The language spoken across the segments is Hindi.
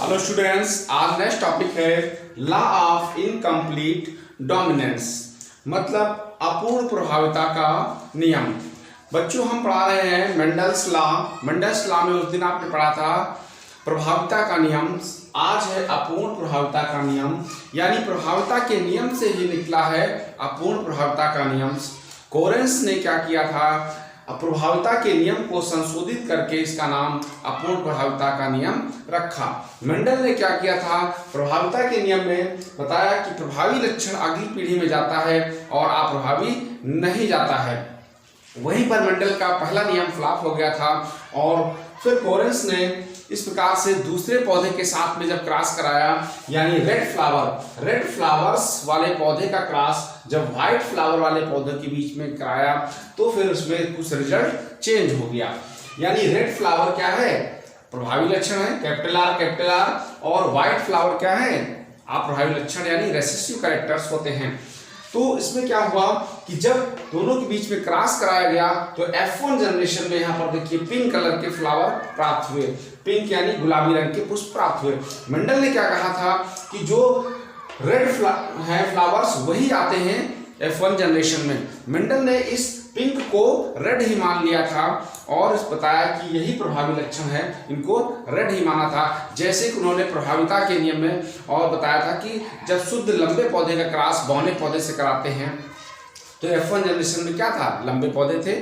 हेलो स्टूडेंट्स, आज नेक्स्ट टॉपिक है लॉ ऑफ इनकम्प्लीट डोमिनेंस, मतलब अपूर्ण प्रभाविता का नियम। बच्चों, हम पढ़ा रहे हैं मेंडल्स लॉ। मेंडल्स लॉ में उस दिन आपने पढ़ा था प्रभाविता का नियम, आज है अपूर्ण प्रभाविता का नियम। यानी प्रभाविता के नियम से ही निकला है अपूर्ण प्रभाविता का नियम। कोरेंस ने क्या किया था, प्रभाविता के नियम को संशोधित करके इसका नाम अपूर्ण प्रभाविता का नियम रखा। मेंडल ने क्या किया था, प्रभाविता के नियम में बताया कि प्रभावी लक्षण अगली पीढ़ी में जाता है और अप्रभावी नहीं जाता है। वहीं पर मेंडल का पहला नियम फ्लॉप हो गया था और फिर कोरेंस ने इस प्रकार से दूसरे पौधे के साथ में जब क्रॉस कराया, यानी रेड फ्लावर्स वाले पौधे का क्रॉस जब व्हाइट फ्लावर वाले पौधे के बीच में कराया तो फिर उसमें कुछ रिजल्ट चेंज हो गया। यानी रेड फ्लावर क्या है, प्रभावी लक्षण है कैपिटल आर, और व्हाइट फ्लावर क्या है, अप्रभावी लक्षण यानी रेसेसिव कैरेक्टर्स होते हैं। तो इसमें क्या हुआ कि जब दोनों के बीच में क्रॉस कराया गया तो F1 जनरेशन में यहाँ पर देखिए पिंक कलर के फ्लावर प्राप्त हुए, पिंक यानी गुलाबी रंग के पुष्प प्राप्त हुए। मेंडल ने क्या कहा था कि जो रेड फ्लावर्स वही आते हैं F1 जनरेशन में। मेंडल ने इस पिंक को रेड ही मान लिया था और बताया कि यही प्रभावी लक्षण है, इनको रेड ही माना था। जैसे कि उन्होंने प्रभाविता के नियम में और बताया था कि जब शुद्ध लंबे पौधे का क्रॉस बौने पौधे से कराते हैं तो F1 जनरेशन में क्या था, लंबे पौधे थे।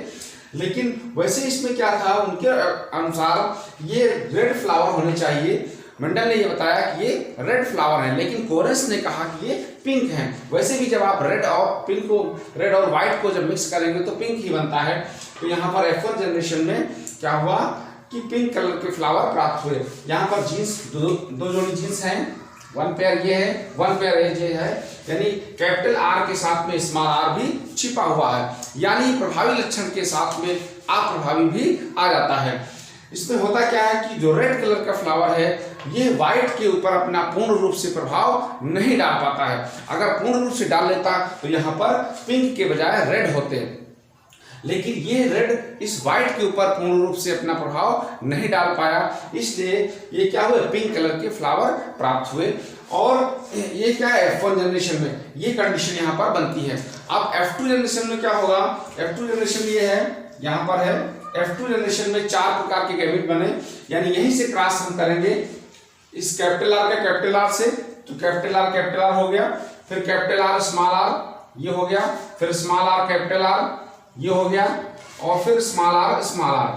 लेकिन वैसे इसमें क्या था, उनके अनुसार ये रेड फ्लावर होने चाहिए। मेंडल ने ये बताया कि ये रेड फ्लावर है, लेकिन कोरेंस ने कहा कि ये पिंक है। वैसे भी जब आप रेड और व्हाइट को जब मिक्स करेंगे तो पिंक ही बनता है। तो यहाँ पर F1 जनरेशन में क्या हुआ कि पिंक कलर के फ्लावर प्राप्त हुए। यहाँ पर जीन्स दो जोड़ी जीन्स हैं, वन पेयर ये है, वन पेयर ये है, यानी कैपिटल आर के साथ में स्मॉल आर भी छिपा हुआ है। यानी प्रभावी लक्षण के साथ में अप्रभावी भी आ जाता है। इसमें होता क्या है कि जो रेड कलर का फ्लावर है ये व्हाइट के ऊपर अपना पूर्ण रूप से प्रभाव नहीं डाल पाता है। अगर पूर्ण रूप से डाल लेता तो यहाँ पर पिंक के बजाय रेड होते, लेकिन ये रेड इस व्हाइट के ऊपर पूर्ण रूप से अपना प्रभाव नहीं डाल पाया, इसलिए ये क्या हुए, पिंक कलर के फ्लावर प्राप्त हुए। और ये क्या है, F1 जनरेशन में ये कंडीशन यहाँ पर बनती है। अब F2 जनरेशन में क्या होगा, F2 जनरेशन ये है, यहाँ पर है F2 जनरेशन में 4 प्रकार के गैमेट बने। यानी यहीं से क्रॉस हम करेंगे इस कैपिटल आर से, तो कैपिटल आर हो गया, फिर कैपिटल आर स्मॉल आर ये हो गया, फिर स्मॉल आर कैपिटल आर ये हो गया, और फिर स्मॉल आर।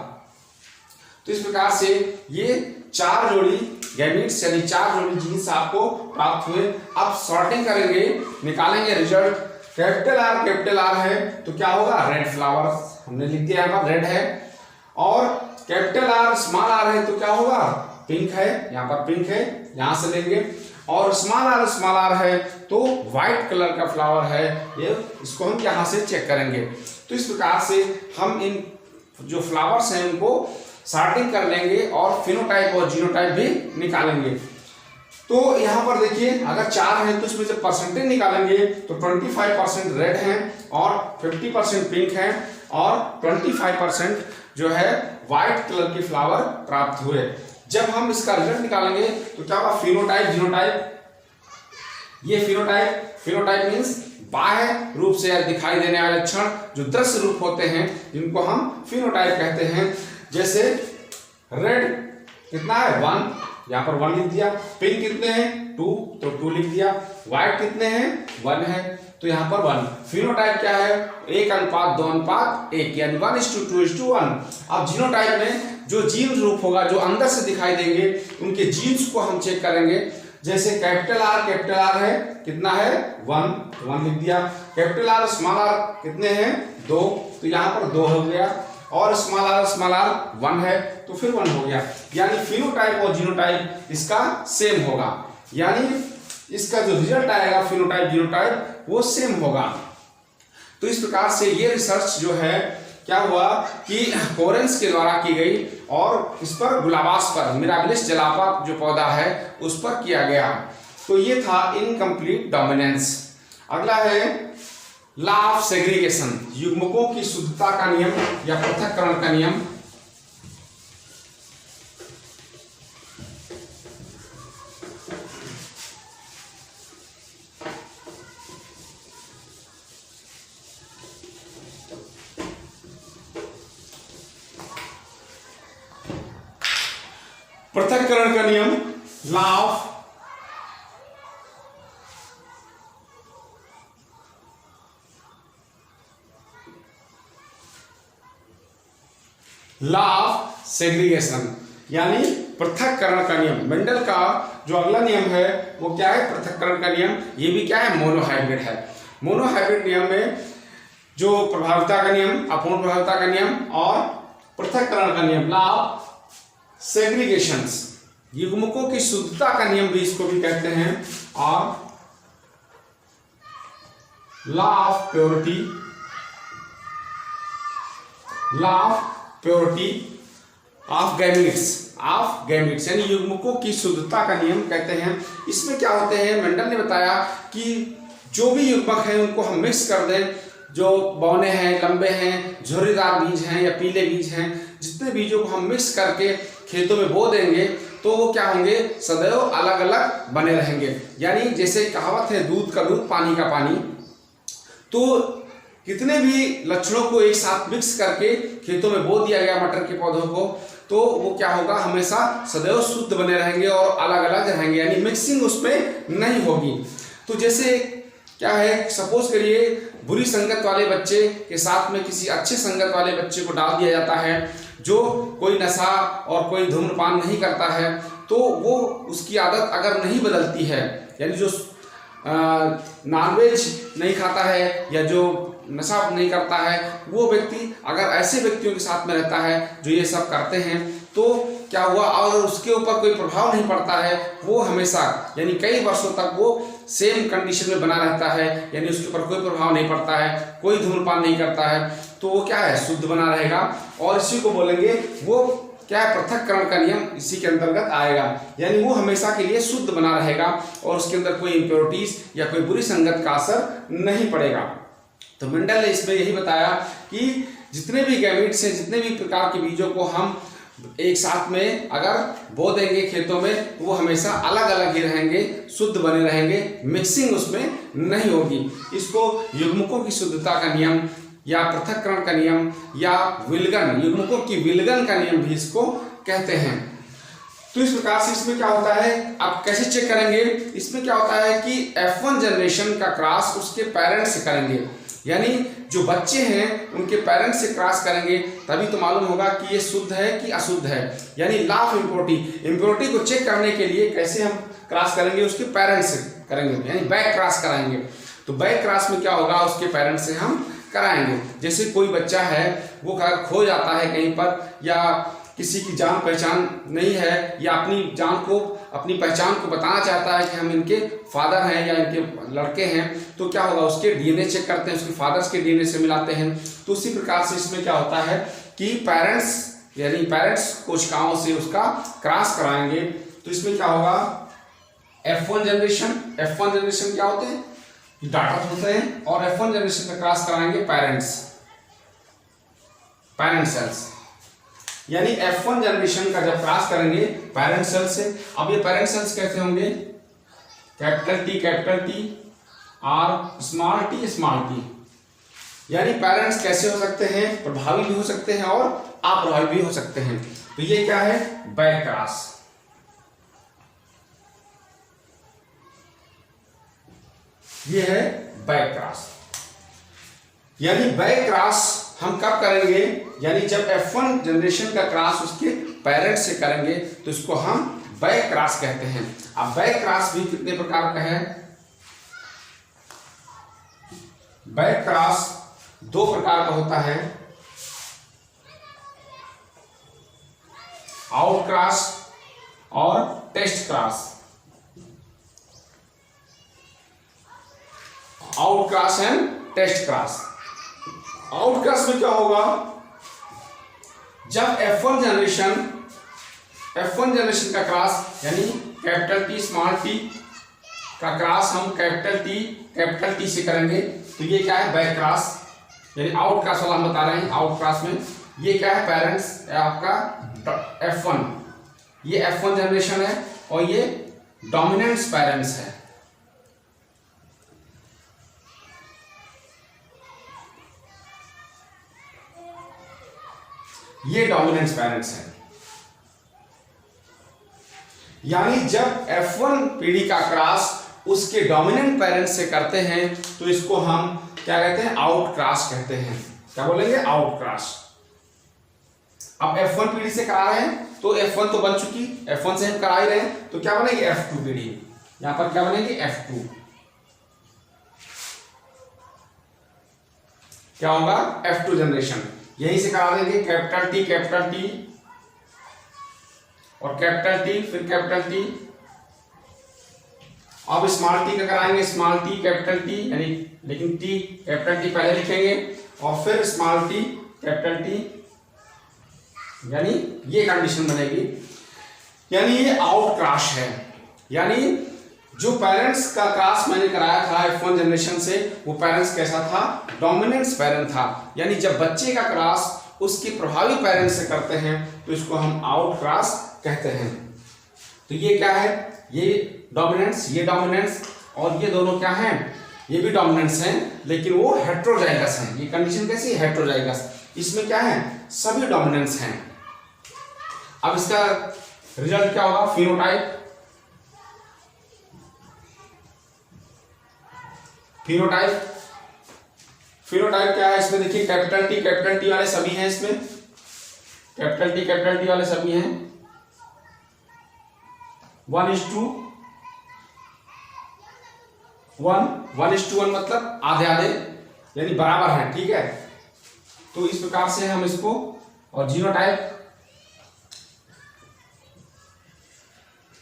तो इस प्रकार से ये 4 जोड़ी गैमेट्स यानी 4 जोड़ी जीन्स आपको प्राप्त हुए। अब सॉर्टिंग करेंगे, निकालेंगे रिजल्ट। कैपिटल आर है तो क्या होगा, रेड फ्लावर, हमने लिख दिया यहाँ पर रेड है। और कैपिटल आर स्मॉल आर है तो क्या होगा, पिंक है, यहाँ पर पिंक है, यहां से लेंगे। और स्मॉल आर है तो व्हाइट कलर का फ्लावर है, ये इसको हम यहां से चेक करेंगे। तो इस प्रकार से हम इन जो फ्लावर्स हैं उनको सॉर्टिंग कर लेंगे और फिनोटाइप और जीनोटाइप भी निकालेंगे। तो यहाँ पर देखिए अगर 4 है तो इसमें से परसेंटेज निकालेंगे तो 25% रेड है और 50% पिंक है और 25% जो है व्हाइट कलर के फ्लावर प्राप्त हुए। जब हम इसका रिजल्ट निकालेंगे तो क्या होगा, फिनोटाइप जीनोटाइप। ये फिनोटाइप मींस बाह्य रूप से दिखाई देने वाले लक्षण जो दृश्य रूप होते हैं जिनको हम फिनोटाइप कहते हैं। जैसे रेड कितना है, 1, यहाँ पर 1 लिख दिया। पिंक कितने हैं, 2, तो 2 लिख दिया। व्हाइट कितने हैं, 1 है, तो यहाँ पर 1। फिनोटाइप क्या है, 1:2:1, यानी 1:2:1। अब जीनोटाइप में जो जीन रूप होगा जो अंदर से दिखाई देंगे उनके जीन्स को हम चेक करेंगे। जैसे कैपिटल आर है, कितना है, 1 लिख दिया। कैपिटल आर स्मॉल आर कितने हैं, 2, तो यहाँ पर 2 हो गया। और स्मॉल आर 1 है तो फिर 1 हो गया। यानी फिनोटाइप और जीनोटाइप इसका सेम होगा, यानी इसका जो रिजल्ट आएगा फिनोटाइप जीनोटाइप वो सेम होगा। तो इस प्रकार से ये रिसर्च जो है क्या हुआ कि कोरेंस के द्वारा की गई और इस पर गुलाबास पर मिराबिलिस जलापा जो पौधा है उस पर किया गया। तो ये था इनकम्प्लीट डोमिनेंस। अगला है लॉ ऑफ सेग्रीगेशन, युग्मकों की शुद्धता का नियम या पृथक्करण का नियम। पृथक्करण का नियम, लॉ ऑफ सेग्रीगेशन, यानी पृथक्करण का नियम। मेंडल का जो अगला नियम है वो क्या है? पृथक्करण का नियम। ये भी क्या है? मोनोहाइब्रिड है। मोनोहाइब्रिड नियम में जो प्रभाविता का नियम, अपूर्ण प्रभाविता का नियम और पृथक्करण का नियम, लॉ ऑफ सेग्रीगेशंस, युग्मकों की शुद्धता का नियम भी इसको भी कहते हैं, और law of purity, law of purity of gametes, यानी युग्मकों की शुद्धता का नियम कहते हैं। इसमें क्या होते हैं? मेंडल ने बताया कि जो भी युग्मक हैं उनको हम मिक्स कर दें, जो बौने हैं, लंबे हैं, झुर्रीदार बीज हैं या पीले बीज हैं, जितने बीजों को हम मिक्स करके खेतों में बो देंगे तो वो क्या होंगे? सदैव अलग अलग बने रहेंगे। यानी जैसे कहावत है, दूध का दूध, पानी का पानी। तो कितने भी लक्षणों को एक साथ मिक्स करके खेतों में बो दिया गया मटर के पौधों को, तो वो क्या होगा? हमेशा सदैव शुद्ध बने रहेंगे और अलग अलग रहेंगे, यानी मिक्सिंग उसमें नहीं होगी। तो जैसे क्या है, सपोज करिए बुरी संगत वाले बच्चे के साथ में किसी अच्छे संगत वाले बच्चे को डाल दिया जाता है जो कोई नशा और कोई धूम्रपान नहीं करता है, तो वो उसकी आदत अगर नहीं बदलती है, यानी जो नॉनवेज नहीं खाता है या जो नशा नहीं करता है, वो व्यक्ति अगर ऐसे व्यक्तियों के साथ में रहता है जो ये सब करते हैं, तो क्या हुआ? और उसके ऊपर कोई प्रभाव नहीं पड़ता है, वो हमेशा यानी कई वर्षों तक वो सेम कंडीशन में बना रहता है, यानी उसके ऊपर कोई प्रभाव नहीं पड़ता है, कोई धूम्रपान नहीं करता है, तो वो क्या है? शुद्ध बना रहेगा। और इसी को बोलेंगे वो क्या है? पृथक्करण का नियम इसी के अंतर्गत आएगा, यानी वो हमेशा के लिए शुद्ध बना रहेगा और उसके अंदर कोई इम्प्योरिटीज या कोई बुरी संगत का असर नहीं पड़ेगा। तो मेंडल ने इसमें यही बताया कि जितने भी गैमेट्स हैं, जितने भी प्रकार के बीजों को हम एक साथ में अगर बो देंगे खेतों में, वो हमेशा अलग अलग ही रहेंगे, शुद्ध बने रहेंगे, मिक्सिंग उसमें नहीं होगी। इसको युग्मकों की शुद्धता का नियम या पृथक्करण का नियम या विलगन, युग्मकों की विलगन का नियम भी इसको कहते हैं। तो इस प्रकार से इसमें क्या होता है, आप कैसे चेक करेंगे? इसमें क्या होता है कि F1 जनरेशन का क्रॉस उसके पेरेंट्स से करेंगे, यानी जो बच्चे हैं उनके पेरेंट्स से क्रॉस करेंगे, तभी तो मालूम होगा कि ये शुद्ध है कि अशुद्ध है। यानी लॉ ऑफ इम्प्योरिटी को चेक करने के लिए कैसे हम क्रॉस करेंगे? उसके पेरेंट्स से करेंगे, यानी बैक क्रॉस कराएंगे। तो बैक क्रॉस में क्या होगा? उसके पेरेंट्स से हम कराएंगे। जैसे कोई बच्चा है वो खो जाता है कहीं पर, या किसी की जान पहचान नहीं है, या अपनी पहचान को बताना चाहता है कि हम इनके फादर हैं या इनके लड़के हैं, तो क्या होगा? उसके डीएनए चेक करते हैं, उसके फादर्स के डीएनए से मिलाते हैं। तो उसी प्रकार से इसमें क्या होता है कि पेरेंट्स कोशिकाओं से उसका क्रॉस कराएंगे। तो इसमें क्या होगा? F1 जनरेशन क्या होते हैं? डाटा होते हैं, और F1 जनरेशन का क्रॉस कराएंगे पेरेंट सेल्स, यानी F1 जनरेशन का जब क्रॉस करेंगे पेरेंट सेल से। अब ये पेरेंट सेल्स कैसे होंगे? कैपिटल टी और स्मॉल टी, यानी पेरेंट्स कैसे हो सकते हैं? प्रभावी भी हो सकते हैं और अप्रभावी भी हो सकते हैं। तो ये क्या है? Back cross. ये है बैक क्रॉस, यानी बैक क्रॉस हम कब करेंगे? यानी जब F1 जनरेशन का क्रॉस उसके पेरेंट्स से करेंगे तो इसको हम बैक क्रॉस कहते हैं। अब बैक क्रॉस भी कितने प्रकार का है? बैक क्रॉस दो प्रकार का होता है, आउट क्रॉस और test cross. Out cross and test cross. Out cross में क्या होगा? जब F1 जनरेशन का क्रॉस, यानी कैपिटल टी स्मॉल टी का क्रॉस हम कैपिटल टी से करेंगे, तो ये क्या है? Back cross. यानी आउट क्रॉस वाला हम बता रहे हैं। आउट क्रॉस में ये क्या है? पेरेंट्स आपका F1, ये F1 जनरेशन है और ये डोमिनेंट्स पेरेंट्स है। ये डोमिनेंस पेरेंट्स हैं। यानी जब F1 पीढ़ी का क्रॉस उसके डोमिनेंट पेरेंट से करते हैं तो इसको हम क्या कहते हैं, आउट क्रॉस कहते हैं। क्या बोलेंगे, आउट क्रॉस। अब F1 पीढ़ी से करा रहे हैं तो F1 तो बन चुकी, F1 से हम करा ही रहे हैं तो क्या बनेगी, F2 पीढ़ी। यहां पर क्या बनेगी, F2। क्या होगा, F2 जनरेशन। यहीं से करा देंगे कैपिटल टी और कैपिटल टी, फिर कैपिटल टी। अब स्मॉल टी का कराएंगे, स्मॉल टी कैपिटल टी, यानी लेकिन टी कैपिटल टी पहले लिखेंगे और फिर स्मॉल टी कैपिटल टी, यानी ये कंडीशन बनेगी। यानी ये आउट क्रॉस है, यानी जो पेरेंट्स का क्रॉस मैंने कराया था F1 जनरेशन से, वो पेरेंट्स कैसा था, डोमिनेंस पेरेंट था। यानी जब बच्चे का क्रॉस उसके प्रभावी पेरेंट से करते हैं तो इसको हम आउट क्रॉस कहते हैं। तो ये क्या है, ये डोमिनेंस, ये डोमिनेंस और ये दोनों क्या हैं, ये भी डोमिनेंस हैं लेकिन वो हेट्रोजाइगस हैं। ये कंडीशन कैसी है, हेट्रोजाइगस। इसमें क्या है, सभी डोमिनेंस हैं। अब इसका रिजल्ट क्या होगा, फिनोटाइप। फिनोटाइप क्या है, इसमें देखिए कैपिटल टी वाले सभी हैं, इसमें कैपिटल टी वाले सभी हैं। 1:1 मतलब आधे आधे, यानी बराबर है, ठीक है। तो इस प्रकार से हम इसको, और जीनोटाइप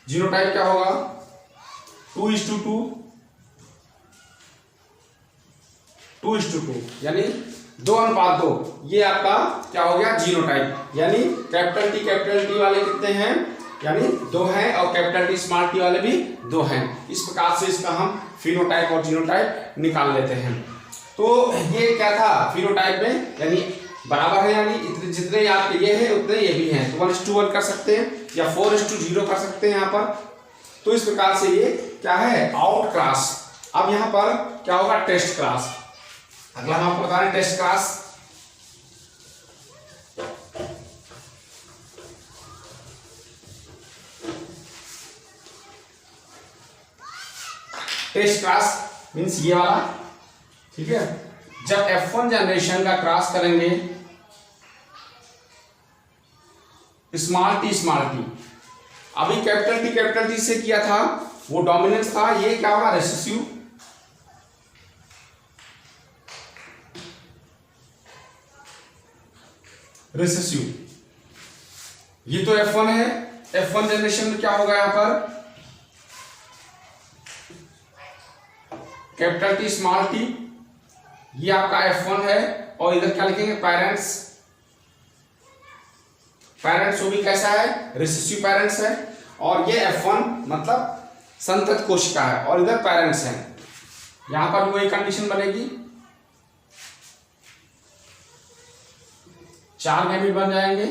क्या होगा, 2:2, यानी 2:2। ये आपका क्या हो गया, जीनोटाइप। यानी कैपिटल टी वाले कितने हैं, यानी 2 हैं, और कैपिटल टी स्मॉल टी वाले भी 2 हैं। इस प्रकार से इसका हम फिनोटाइप और जीनोटाइप निकाल लेते हैं। तो ये क्या था, फिनोटाइप में यानी बराबर है, यानी जितने आपके ये हैं उतने ये भी हैं। तो 1:1 कर सकते हैं या 4:0 कर सकते हैं यहाँ पर। तो इस प्रकार से ये क्या है, आउट क्रॉस। अब यहाँ पर क्या होगा, टेस्ट क्रॉस। अगला हम आपको बता रहे हैं test cross. Test cross means ये वाला, ठीक है। जब F1 जनरेशन का क्रॉस करेंगे स्मॉल टी, अभी कैपिटल टी से किया था, वो डोमिनेंस था। ये क्या होगा, रिसेसिव। ये तो F1 है। F1 जनरेशन में क्या होगा, यहां पर कैपिटल टी स्मॉल टी, ये आपका F1 है। और इधर क्या लिखेंगे, पेरेंट्स वो भी कैसा है, रिसेसिव पेरेंट्स है। और ये F1 मतलब संतत कोशिका है, और इधर पेरेंट्स हैं। यहां पर वही कंडीशन बनेगी, 4 गैमेट बन जाएंगे।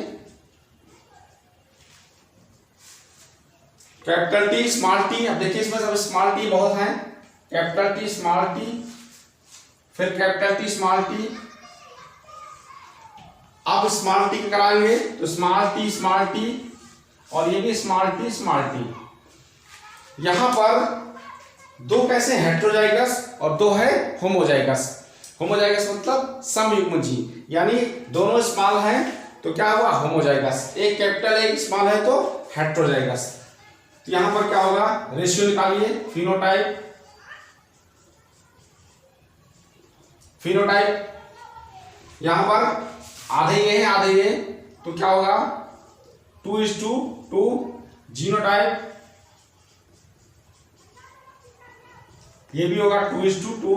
कैपिटल टी स्मॉल टी, अब देखिए इसमें सब स्मॉल टी बहुत हैं। कैपिटल टी स्मॉल टी, फिर कैपिटल टी स्मॉल टी। अब स्मॉल टी कराएंगे तो स्मॉल टी और ये भी स्मॉल टी। यहां पर 2 कैसे हेट्रोजाइगस और 2 है होमोजाइगस। होमोजाइगस मतलब समयुग्मजीव, यानी दोनों स्मॉल हैं तो क्या हुआ, होमोजाइगस। एक कैपिटल एक स्मॉल है तो हेट्रोजाइगस। तो यहां पर क्या होगा, रेशियो निकालिए, फिनोटाइप। यहां पर आधे ये है आधे ये, तो क्या होगा, 2:2। जीनोटाइप ये भी होगा 2:2,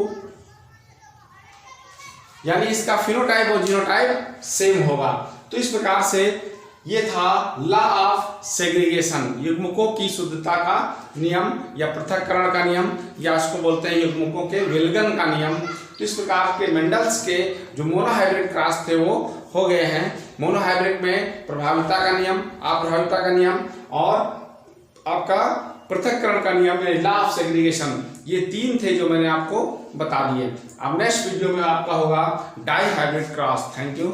यानी इसका फिनोटाइप और जीनोटाइप सेम होगा। तो इस प्रकार से ये था लॉ ऑफ सेग्रीगेशन, युग्मकों की शुद्धता का नियम या पृथक्करण का नियम, या उसको बोलते हैं युग्मकों के विलगन का नियम। तो इस प्रकार के मेंडल्स के जो मोनोहाइब्रिड क्रॉस थे वो हो गए हैं। मोनोहाइब्रिड में प्रभाविता का नियम, अप्रभाविता का नियम और आपका पृथक्करण का नियम, लॉ ऑफ सेग्रीगेशन, ये 3 थे जो मैंने आपको बता दिए। अब नेक्स्ट वीडियो में आपका होगा dihybrid cross. Thank you.